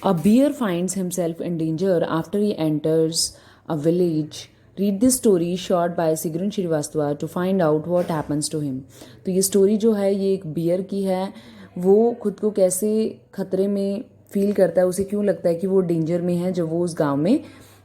A bear finds himself in danger after he enters a village. Read this story short by Sigrun Shrivastava to find out what happens to him. तो ये story जो है ये एक beer की है. वो खुद को कैसे खतरे में फील करता है, उसे क्यों लगता है कि वो डेंजर में है जब वो उस गांव में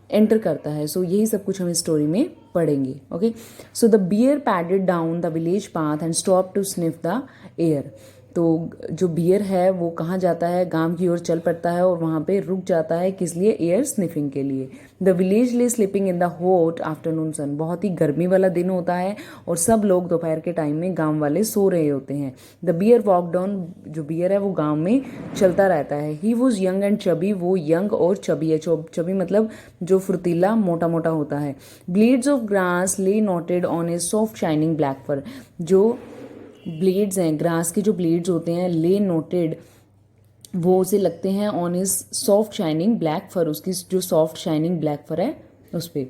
एंटर करता है. सो यही सब कुछ हम इस स्टोरी में पढ़ेंगे. Okay, so the bear padded down the village path and stop to sniff the air. तो जो बियर है वो कहाँ जाता है, गांव की ओर चल पड़ता है और वहाँ पे रुक जाता है. किस लिए? एयर स्निफिंग के लिए. The village lay sleeping in the hot afternoon sun. बहुत ही गर्मी वाला दिन होता है और सब लोग दोपहर के टाइम में गांव वाले सो रहे होते हैं. The bear walk down. जो बियर है वो गांव में चलता रहता है. He was young and chubby. वो यंग और चबी है. चबी मतलब जो फुर्तीला मोटा मोटा होता है. Blades of grass lay knotted on a soft shining black fur. जो ब्लेड्स हैं, ग्रास के जो ब्लेड्स होते हैं, ले नोटेड, वो उसे लगते हैं on his soft shining black fur. उसकी जो सॉफ्ट शाइनिंग ब्लैक फर है उस पर.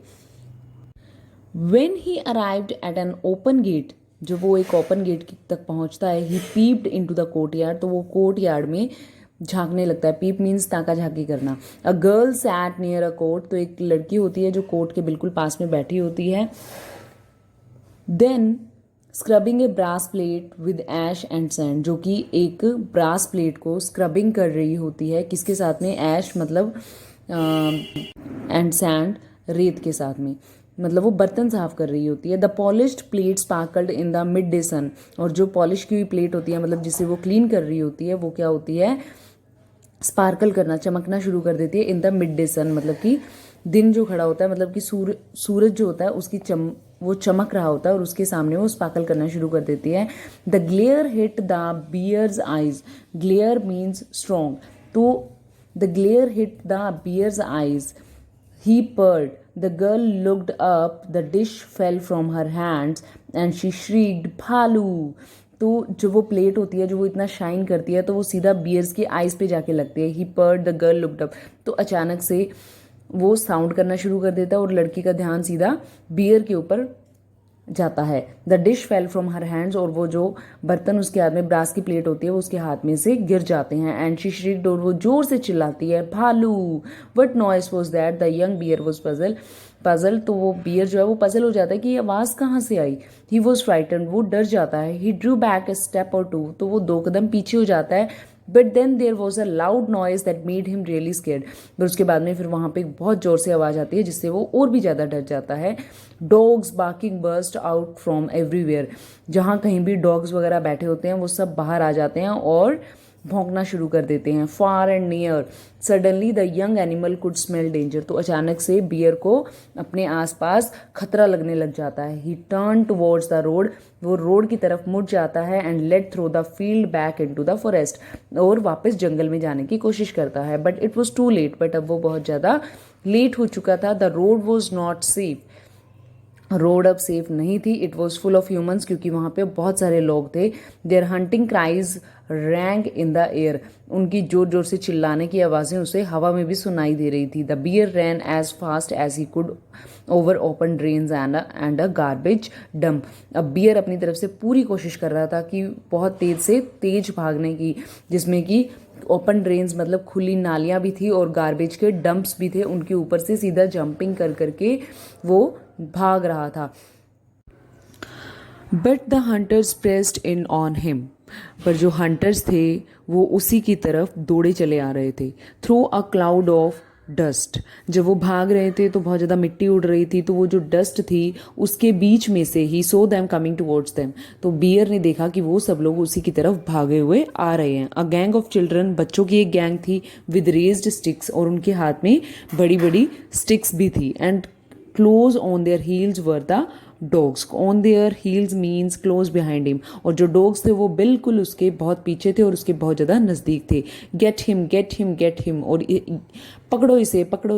When he arrived at an open gate. जब वो एक ओपन गेट तक पहुंचता है, he peeped into the courtyard. तो वो कोर्ट यार्ड में झांकने लगता है. पीप मीन्स ताका झांकी करना. A girl sat near a court. तो एक लड़की होती है जो कोर्ट के बिल्कुल पास में बैठी होती है. Then scrubbing a brass plate with ash and sand. जो कि एक ब्रास प्लेट को स्क्रबिंग कर रही होती है. किसके साथ में? ऐश मतलब एंड सैंड, रेत के साथ में. मतलब वो बर्तन साफ कर रही होती है. The polished plate sparkled in the midday sun. और जो पॉलिश की हुई प्लेट होती है, मतलब जिसे वो क्लीन कर रही होती है, वो क्या होती है? स्पार्कल करना, चमकना शुरू कर देती है. इन द मिड डे सन मतलब कि दिन जो खड़ा होता है, मतलब कि सूरज जो होता है उसकी वो चमक रहा होता है और उसके सामने वो स्पार्कल करना शुरू कर देती है. The glare hit the bear's eyes. Glare means strong. तो the glare hit the bear's eyes. He peered. The girl looked up. The dish fell from her hands and she shrieked भालू. तो जो वो प्लेट होती है, जो वो इतना शाइन करती है, तो वो सीधा बियर्स की आइज पे जाके लगती है. He peered. The girl looked up. तो अचानक से वो साउंड करना शुरू कर देता है और लड़की का ध्यान सीधा बियर के ऊपर जाता है. The dish fell from her hands. और वो जो बर्तन उसके हाथ में, ब्रास की प्लेट होती है, वो उसके हाथ में से गिर जाते हैं. And she shrieked. और वो जोर से चिल्लाती है, भालू. What noise was that? The young bear was puzzle. तो वो बियर जो है वो पजल हो जाता है कि ये आवाज़ कहाँ से आई. He was frighten. वो डर जाता है. He drew back a step or two. तो वो 2 कदम पीछे हो जाता है. But then there was a loud noise that made him really scared. फिर उसके बाद में फिर वहाँ पे बहुत ज़ोर से आवाज़ आती है जिससे वो और भी ज़्यादा डर जाता है. Dogs barking burst out from everywhere. जहाँ कहीं भी डॉग्स वगैरह बैठे होते हैं वो सब बाहर आ जाते हैं और भौंकना शुरू कर देते हैं. Far and near. Suddenly the young animal could smell danger. तो अचानक से बियर को अपने आसपास खतरा लगने लग जाता है. He turn towards the road. वो रोड की तरफ मुड़ जाता है. And let through the field back into the forest. और वापस जंगल में जाने की कोशिश करता है. But it was too late. But अब वो बहुत ज़्यादा लेट हो चुका था. The road was not safe. Road अब सेफ नहीं थी. It was full of humans. क्योंकि वहाँ पे बहुत सारे लोग थे. There hunting cries rang in the air. उनकी जोर जोर से चिल्लाने की आवाज़ें उसे हवा में भी सुनाई दे रही थी. The bear ran as fast as he could over open drains and a garbage dump. अब बियर अपनी तरफ से पूरी कोशिश कर रहा था कि बहुत तेज से तेज भागने की, जिसमें कि ओपन ड्रेन्स मतलब खुली नालियाँ भी थी और गार्बेज के डंप्स भी थे. उनके ऊपर से सीधा जंपिंग कर करके वो भाग रहा था. But the hunters pressed in on him. पर जो हंटर्स थे वो उसी की तरफ दौड़े चले आ रहे थे. Through a cloud of dust. जब वो भाग रहे थे तो बहुत ज़्यादा मिट्टी उड़ रही थी. तो वो जो डस्ट थी उसके बीच में से ही सो दैम कमिंग टुवर्ड्स दैम. तो बियर ने देखा कि वो सब लोग उसी की तरफ भागे हुए आ रहे हैं. A gang of children. बच्चों की एक गैंग थी. With raised sticks. और उनके हाथ में बड़ी बड़ी स्टिक्स भी थी. And close on their heels were the dogs. On their heels means close behind him. और जो डॉग्स थे वो बिल्कुल उसके बहुत पीछे थे और उसके बहुत ज़्यादा नज़दीक थे. Get him get him get him. और पकड़ो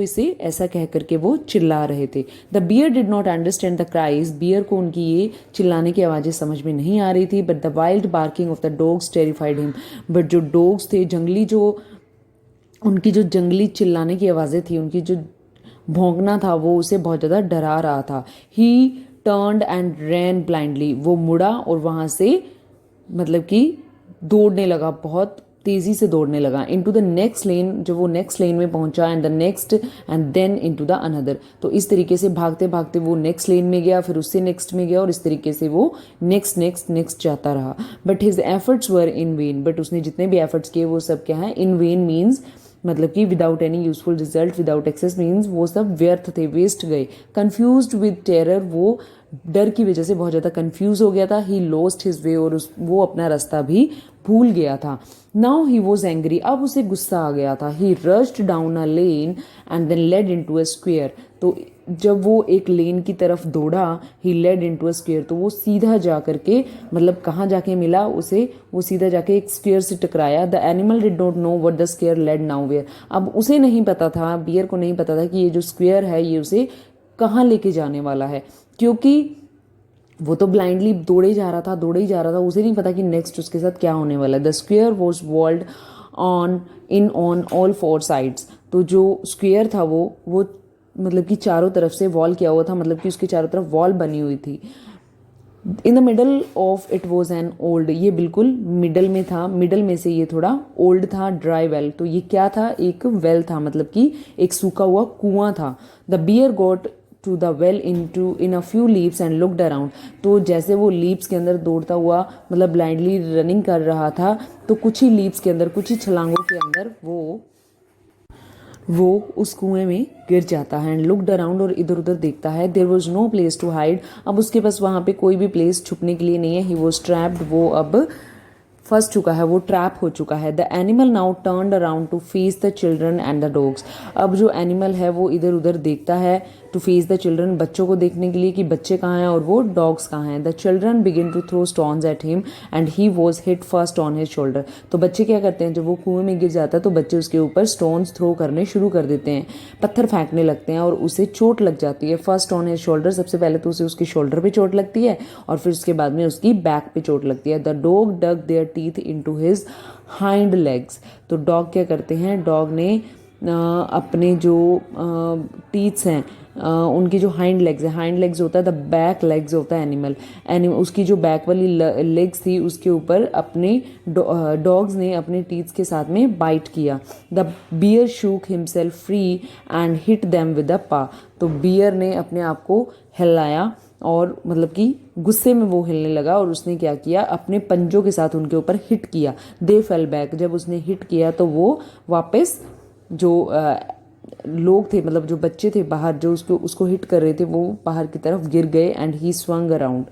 इसे ऐसा कह करके वो चिल्ला रहे थे. The bear did not understand the cries. Bear को उनकी ये चिल्लाने की आवाज़ें समझ में नहीं आ रही थी. But the wild barking of the dogs terrified him. But जो डॉग्स थे, उनकी जो जंगली चिल्लाने की आवाज़ें थी, उनकी जो भौंकना था, वो उसे बहुत ज़्यादा डरा रहा था. ही टर्न्ड एंड रैन ब्लाइंडली. वो मुड़ा और वहाँ से मतलब कि दौड़ने लगा बहुत तेज़ी से दौड़ने लगा। इनटू द नेक्स्ट लेन, जब वो नेक्स्ट लेन में पहुंचा, and the next and then into the another. तो इस तरीके से भागते भागते वो नेक्स्ट लेन में गया, फिर उससे नेक्स्ट में गया, और इस तरीके से वो नेक्स्ट नेक्स्ट नेक्स्ट जाता रहा। But his efforts were in when, but उसने जितने भी एफर्ट्स किए वो सब क्या है, इन वेन मीन्स मतलब कि without any useful result, without access means वो सब व्यर्थ थे, वेस्ट गए। कन्फ्यूज्ड विद टेरर, वो डर की वजह से बहुत ज़्यादा कंफ्यूज हो गया था। ही लॉस्ट हिज वे, और वो अपना रास्ता भी भूल गया था। नाउ ही वॉज एंग्री, अब उसे गुस्सा आ गया था। He rushed down a lane and then led into a square. तो जब वो एक लेन की तरफ दौड़ा, he led into a square, तो वो सीधा जा करके, मतलब कहाँ जाके मिला उसे, वो सीधा जाके एक स्क्वेयर से टकराया। The animal did not know what the square led now where. अब उसे नहीं पता था, बियर को नहीं पता था कि ये जो स्क्वेयर है ये उसे कहाँ लेके जाने वाला है, क्योंकि वो तो ब्लाइंडली दौड़े जा रहा था, दौड़े ही जा रहा था। उसे नहीं पता कि नेक्स्ट उसके साथ क्या होने वाला है। The square was walled on all four sides. तो जो स्क्वेयर था वो मतलब कि चारों तरफ से वॉल किया हुआ था, मतलब कि उसके चारों तरफ वॉल बनी हुई थी। In the middle of it was an old, ये बिल्कुल मिडल में था, मिडल में से ये थोड़ा ओल्ड था, ड्राई वेल। तो ये क्या था, एक वेल था, मतलब कि एक सूखा हुआ कुआं था। The bear got to the well in a few leaps and looked around. तो जैसे वो लीप्स के अंदर दौड़ता हुआ, मतलब ब्लाइंडली रनिंग कर रहा था, तो कुछ ही लीप्स के अंदर, कुछ ही छलांगों के अंदर वो उस कुएं में गिर जाता है। एंड लुक्ड अराउंड, और इधर उधर देखता है। There was no place to hide, अब उसके पास वहाँ पे कोई भी प्लेस छुपने के लिए नहीं है। ही वॉज ट्रैप्ड, वो अब फंस चुका है, वो ट्रैप हो चुका है। The animal now turned around two face the children and the dogs. अब जो एनिमल है वो इधर उधर देखता है, टू फेस द चिल्ड्रन, बच्चों को देखने के लिए कि बच्चे कहाँ हैं और वो डॉग्स कहाँ हैं। The children begin to throw stones at him and he was hit first on his shoulder. तो बच्चे क्या करते हैं, जब वो कुएं में गिर जाता है तो बच्चे उसके ऊपर स्टोन्स थ्रो करने शुरू कर देते हैं, पत्थर फेंकने लगते हैं, और उसे चोट लग जाती है। फर्स्ट ऑन हिज शोल्डर, सबसे पहले तो उसे उसके शोल्डर पे चोट लगती है, और फिर उसके बाद में उसकी बैक पे चोट लगती है। The dog dug their teeth into his hind legs. तो डॉग क्या करते हैं, डॉग ने अपने जो टीथ्स हैं, उनकी जो हाइंड लेग्स है, हाइंड लेग्स होता है द बैक लेग्स होता है एनिमल, उसकी जो बैक वाली लेग्स थी उसके ऊपर अपने डॉग्स ने अपने टीथ्स के साथ में बाइट किया। The bear shook himself free and hit them with a paw. तो बियर ने अपने आप को हिलाया, और मतलब कि गुस्से में वो हिलने लगा, और उसने क्या किया, अपने पंजों के साथ उनके ऊपर हिट किया। दे फेल बैक, जब उसने हिट किया तो वो वापस, जो लोग थे, मतलब जो बच्चे थे बाहर जो उसको हिट कर रहे थे, वो बाहर की तरफ गिर गए। And he swung around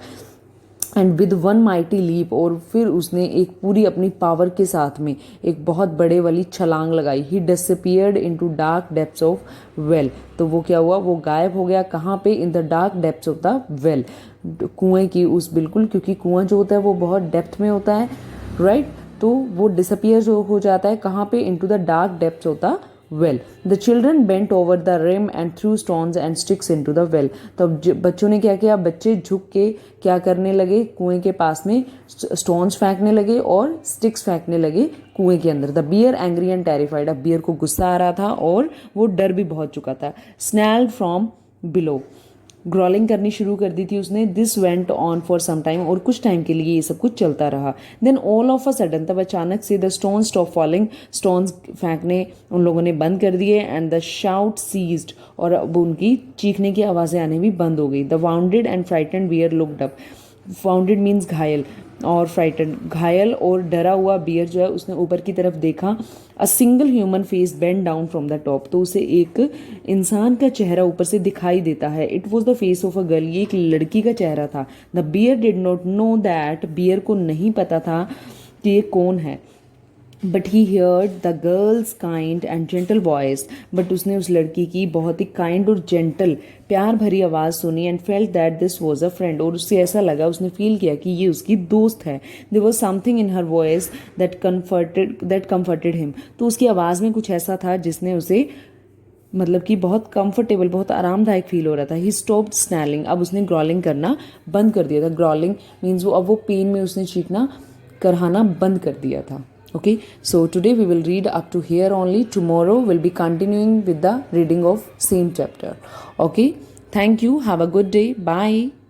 and with one mighty leap, और फिर उसने एक पूरी अपनी पावर के साथ में एक बहुत बड़े वाली छलांग लगाई। He disappeared into dark depths of well. तो वो क्या हुआ, वो गायब हो गया, कहाँ पे, in the dark depths of the well, कुएं की उस, बिल्कुल, क्योंकि कुआं जो होता है वो बहुत डेप्थ में होता है, राइट। तो वो डिसअपीयर जो हो जाता है कहाँ पे, into the dark depths of the well. The children bent over the rim and threw stones and sticks into the well. तो बच्चों ने क्या किया, बच्चे झुक के क्या करने लगे, कुएं के पास में स्टोन्स फेंकने लगे और स्टिक्स फेंकने लगे कुएं के अंदर। The bear angry and terrified, अब बियर को गुस्सा आ रहा था और वो डर भी बहुत चुका था। स्नैल्ड फ्रॉम बिलो, ग्रॉलिंग करनी शुरू कर दी थी उसने। This went on for some time, और कुछ टाइम के लिए ये सब कुछ चलता रहा। Then all of a sudden, तब अचानक से the stone stop falling, stones फेंकने उन लोगों ने बंद कर दिए। एंड द शाउट सीज्ड, और अब उनकी चीखने की आवाज़ें आने भी बंद हो गई। The wounded and frightened bear looked up, wounded means घायल, और फ्राइटेंड घायल और डरा हुआ बियर जो है उसने ऊपर की तरफ देखा। A single human face bend down from the top, तो उसे एक इंसान का चेहरा ऊपर से दिखाई देता है। It was the face of a girl, ये एक लड़की का चेहरा था। The bear did not know that, bear को नहीं पता था कि ये कौन है। But he heard the girl's kind and gentle voice, but उसने उस लड़की की बहुत ही काइंड और जेंटल प्यार भरी आवाज़ सुनी। And felt that this was a friend, और उससे ऐसा लगा, उसने फील किया कि ये उसकी दोस्त है। There was something in her voice that comforted him, तो उसकी आवाज़ में कुछ ऐसा था जिसने उसे, मतलब कि बहुत कंफर्टेबल, बहुत आरामदायक फील हो रहा था। ही स्टॉप्ड स्नैलिंग, अब उसने ग्रॉलिंग करना बंद कर दिया था। ग्रॉलिंग मीन्स वो, अब वो पेन में उसने चीखना करहाना बंद कर दिया था। Okay, so today we will read up to here only. Tomorrow we'll be continuing with the reading of same chapter. Okay, thank you. Have a good day. Bye.